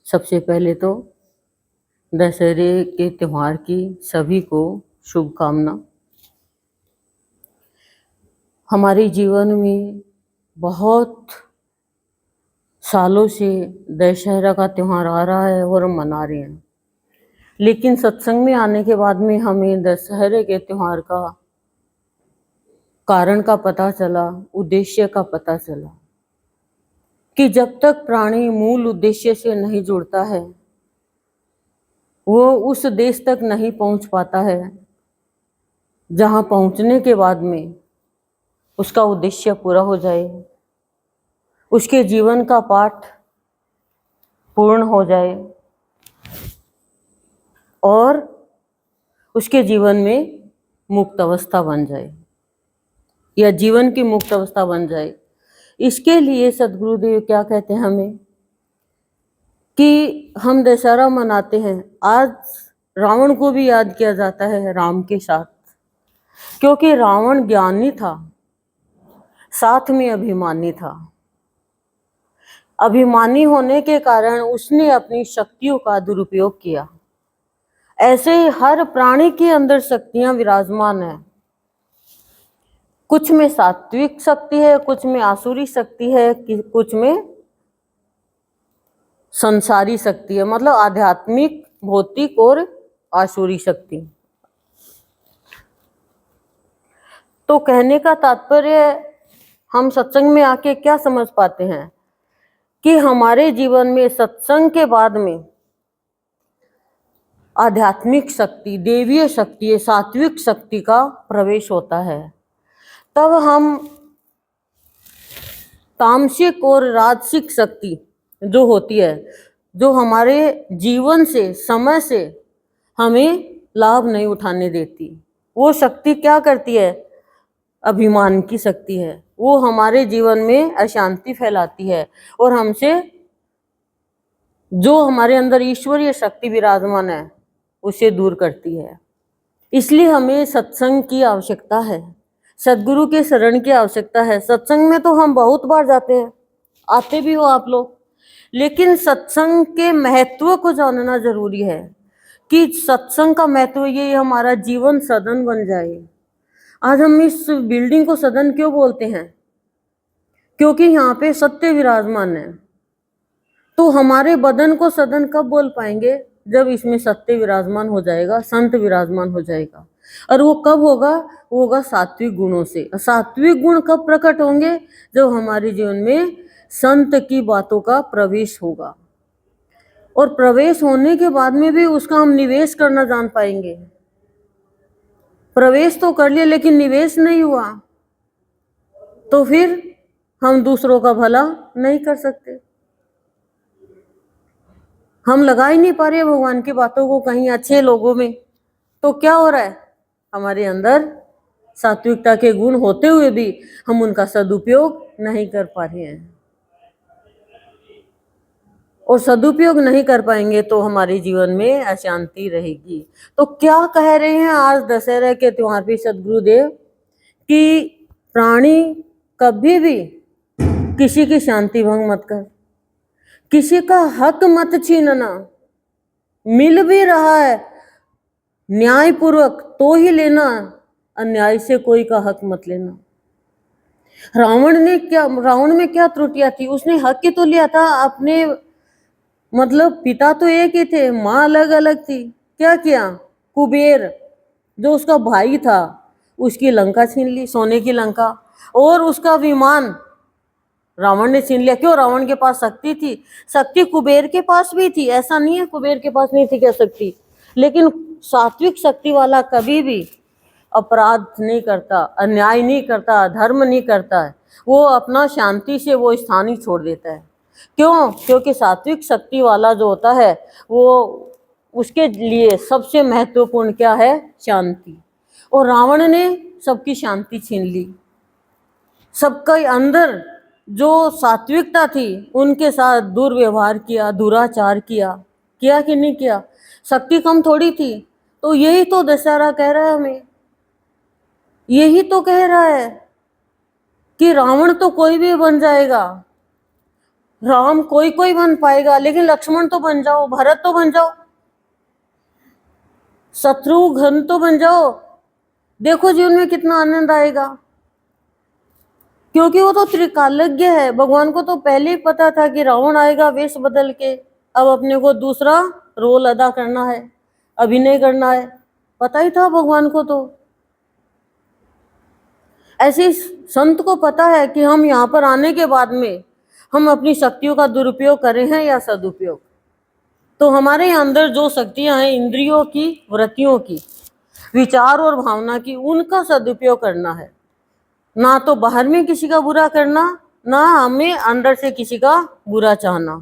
सबसे पहले तो दशहरे के त्यौहार की सभी को शुभकामना। हमारे जीवन में बहुत सालों से दशहरा का त्यौहार आ रहा है और हम मना रहे हैं, लेकिन सत्संग में आने के बाद में हमें दशहरे के त्यौहार का कारण का पता चला, उद्देश्य का पता चला कि जब तक प्राणी मूल उद्देश्य से नहीं जुड़ता है वो उस देश तक नहीं पहुंच पाता है जहां पहुंचने के बाद में उसका उद्देश्य पूरा हो जाए, उसके जीवन का पाठ पूर्ण हो जाए और उसके जीवन में मुक्त अवस्था बन जाए या जीवन की मुक्त अवस्था बन जाए। इसके लिए सद्गुरुदेव क्या कहते हैं हमें कि हम दशहरा मनाते हैं। आज रावण को भी याद किया जाता है राम के साथ, क्योंकि रावण ज्ञानी था, साथ में अभिमानी था। अभिमानी होने के कारण उसने अपनी शक्तियों का दुरुपयोग किया। ऐसे हर प्राणी के अंदर शक्तियां विराजमान है। कुछ में सात्विक शक्ति है, कुछ में आसुरी शक्ति है, कुछ में संसारी शक्ति है, मतलब आध्यात्मिक, भौतिक और आसुरी शक्ति। तो कहने का तात्पर्य हम सत्संग में आके क्या समझ पाते हैं कि हमारे जीवन में सत्संग के बाद में आध्यात्मिक शक्ति, देवीय शक्ति, सात्विक शक्ति का प्रवेश होता है। तब हम तामसिक और राजसिक शक्ति जो होती है, जो हमारे जीवन से, समय से हमें लाभ नहीं उठाने देती, वो शक्ति क्या करती है? अभिमान की शक्ति है। वो हमारे जीवन में अशांति फैलाती है और हमसे जो हमारे अंदर ईश्वरीय शक्ति विराजमान है उसे दूर करती है। इसलिए हमें सत्संग की आवश्यकता है, सद्गुरु के शरण की आवश्यकता है। सत्संग में तो हम बहुत बार जाते हैं, आते भी हो आप लोग, लेकिन सत्संग के महत्व को जानना जरूरी है कि सत्संग का महत्व ये हमारा जीवन सदन बन जाए। आज हम इस बिल्डिंग को सदन क्यों बोलते हैं? क्योंकि यहाँ पे सत्य विराजमान है। तो हमारे बदन को सदन कब बोल पाएंगे? जब इसमें सत्य विराजमान हो जाएगा, संत विराजमान हो जाएगा। और वो कब होगा? वो होगा सात्विक गुणों से। सात्विक गुण कब प्रकट होंगे? जब हमारे जीवन में संत की बातों का प्रवेश होगा। और प्रवेश होने के बाद में भी उसका हम निवेश करना जान पाएंगे। प्रवेश तो कर लिया लेकिन निवेश नहीं हुआ तो फिर हम दूसरों का भला नहीं कर सकते। हम लगा ही नहीं पा रहे भगवान की बातों को कहीं अच्छे लोगों में, तो क्या हो रहा है? हमारे अंदर सात्विकता के गुण होते हुए भी हम उनका सदुपयोग नहीं कर पा रहे हैं। और सदुपयोग नहीं कर पाएंगे तो हमारे जीवन में अशांति रहेगी। तो क्या कह रहे हैं आज दशहरा के त्योहार पे सद्गुरुदेव कि प्राणी कभी भी किसी की शांति भंग मत कर, किसी का हक मत छीनना। मिल भी रहा है न्यायपूर्वक तो ही लेना, अन्याय से कोई का हक मत लेना। रावण में क्या त्रुटियां थी? उसने हक ही तो लिया था अपने, मतलब पिता तो एक ही थे, माँ अलग अलग थी। क्या किया? कुबेर जो उसका भाई था उसकी लंका छीन ली, सोने की लंका, और उसका विमान रावण ने छीन लिया। क्यों? रावण के पास शक्ति थी। शक्ति कुबेर के पास भी थी, ऐसा नहीं है कुबेर के पास नहीं थी क्या शक्ति। लेकिन सात्विक शक्ति वाला कभी भी अपराध नहीं करता, अन्याय नहीं करता, धर्म नहीं करता है। वो अपना शांति से वो स्थान ही छोड़ देता है। क्यों? क्योंकि सात्विक शक्ति वाला जो होता है वो, उसके लिए सबसे महत्वपूर्ण क्या है? शांति। और रावण ने सबकी शांति छीन ली। सबके अंदर जो सात्विकता थी उनके साथ दुर्व्यवहार किया, दुराचार किया। किया कि नहीं किया? शक्ति कम थोड़ी थी। तो यही तो दशहरा कह रहा है हमें, यही तो कह रहा है कि रावण तो कोई भी बन जाएगा, राम कोई कोई बन पाएगा, लेकिन लक्ष्मण तो बन जाओ, भरत तो बन जाओ, शत्रुघ्न तो बन जाओ। देखो जीवन में कितना आनंद आएगा, क्योंकि वो तो त्रिकालज्ञ है। भगवान को तो पहले ही पता था कि रावण आएगा वेश बदल के, अब अपने को दूसरा रोल अदा करना है, अभिनय करना है, पता ही था भगवान को। तो ऐसे संत को पता है कि हम यहाँ पर आने के बाद में हम अपनी शक्तियों का दुरुपयोग कर रहे हैं या सदुपयोग। तो हमारे अंदर जो शक्तियां हैं, इंद्रियों की, वृत्तियों की, विचार और भावना की, उनका सदुपयोग करना है, ना तो बाहर में किसी का बुरा करना, ना हमें अंदर से किसी का बुरा चाहना।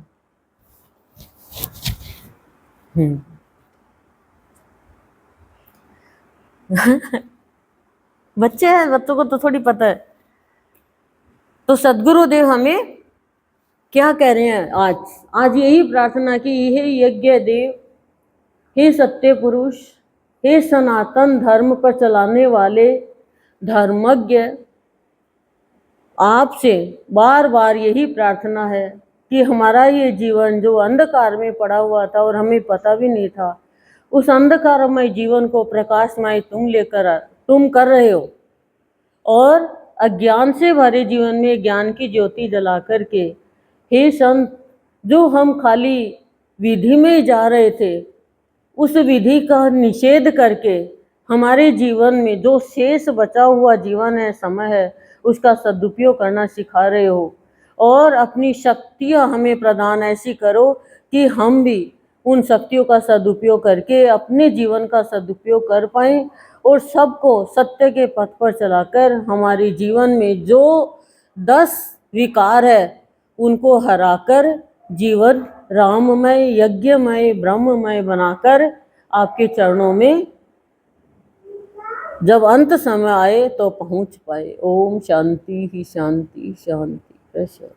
बच्चे हैं, बच्चों को तो थोड़ी पता है। तो सदगुरुदेव हमें क्या कह रहे हैं आज? आज यही प्रार्थना की, हे यज्ञ देव, हे सत्य पुरुष, हे सनातन धर्म पर चलाने वाले धर्मज्ञ, आपसे बार बार यही प्रार्थना है कि हमारा ये जीवन जो अंधकार में पड़ा हुआ था और हमें पता भी नहीं था, उस अंधकारमय जीवन को प्रकाशमय तुम कर रहे हो, और अज्ञान से भरे जीवन में ज्ञान की ज्योति जला करके, हे संत, जो हम खाली विधि में जा रहे थे, उस विधि का निषेध करके हमारे जीवन में जो शेष बचा हुआ जीवन है, समय है, उसका सदुपयोग करना सिखा रहे हो। और अपनी शक्तियाँ हमें प्रदान ऐसी करो कि हम भी उन शक्तियों का सदुपयोग करके अपने जीवन का सदुपयोग कर पाएं, और सबको सत्य के पथ पर चलाकर हमारे जीवन में जो 10 विकार है उनको हराकर जीवन राममय, यज्ञमय, ब्रह्ममय बनाकर आपके चरणों में जब अंत समय आए तो पहुंच पाए। ओम शांति ही शांति शांति।